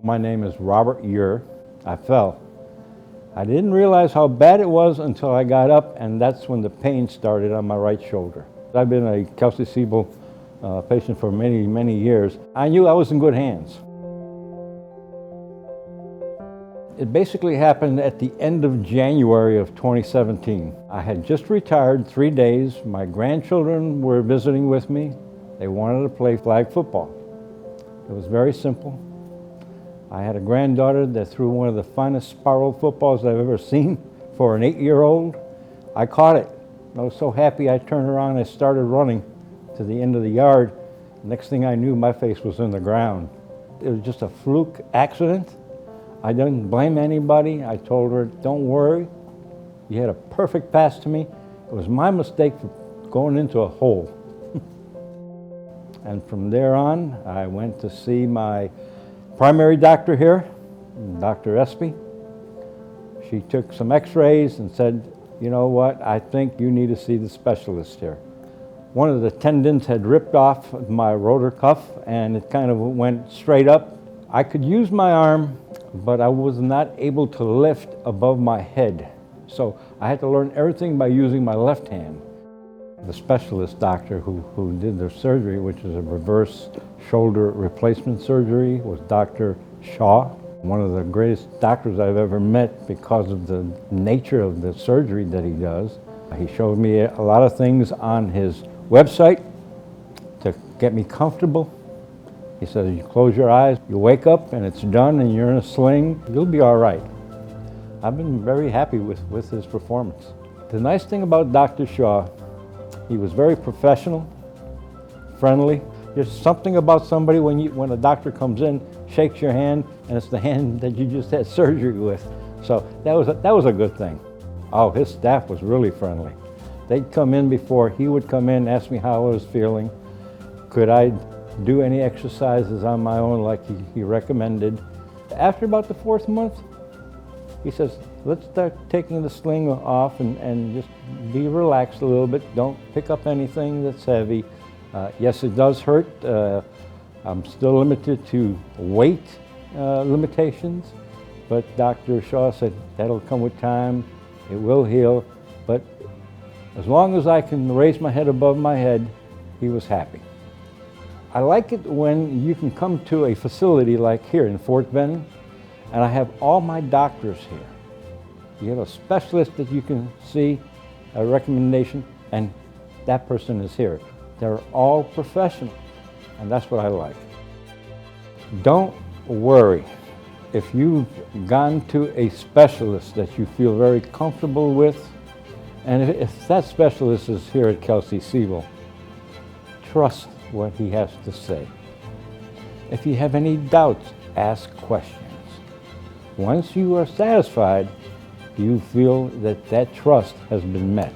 My name is Robert Ure. I fell. I didn't realize how bad it was until I got up, and that's when the pain started on my right shoulder. I've been a Kelsey-Seybold patient for many, many years. I knew I was in good hands. It basically happened at the end of January of 2017. I had just retired 3 days. My grandchildren were visiting with me. They wanted to play flag football. It was very simple. I had a granddaughter that threw one of the finest spiral footballs I've ever seen for an 8-year-old. I caught it. I was so happy I turned around and I started running to the end of the yard. Next thing I knew, my face was in the ground. It was just a fluke accident. I didn't blame anybody. I told her, don't worry. You had a perfect pass to me. It was my mistake for going into a hole. And from there on, I went to see my primary doctor here, Dr. Espy. She took some x-rays and said, you know what, I think you need to see the specialist here. One of the tendons had ripped off my rotor cuff and it kind of went straight up. I could use my arm, but I was not able to lift above my head. So I had to learn everything by using my left hand. The specialist doctor who did the surgery, which is a reverse shoulder replacement surgery, was Dr. Shah, one of the greatest doctors I've ever met because of the nature of the surgery that he does. He showed me a lot of things on his website to get me comfortable. He said, you close your eyes, you wake up and it's done and you're in a sling, you'll be all right. I've been very happy with his performance. The nice thing about Dr. Shah, he was very professional, friendly. There's something about somebody when a doctor comes in, shakes your hand, and it's the hand that you just had surgery with. So that was a good thing. Oh, his staff was really friendly. They'd come in before he would come in, ask me how I was feeling. Could I do any exercises on my own like he recommended? After about the 4th month, he says, let's start taking the sling off and just be relaxed a little bit. Don't pick up anything that's heavy. Yes, it does hurt. I'm still limited to weight limitations, but Dr. Shah said that'll come with time. It will heal, but as long as I can raise my head above my head, he was happy. I like it when you can come to a facility like here in Fort Benning, and I have all my doctors here. You have a specialist that you can see, a recommendation, and that person is here. They're all professional, and that's what I like. Don't worry. If you've gone to a specialist that you feel very comfortable with, and if that specialist is here at Kelsey-Seybold, trust what he has to say. If you have any doubts, ask questions. Once you are satisfied, you feel that that trust has been met.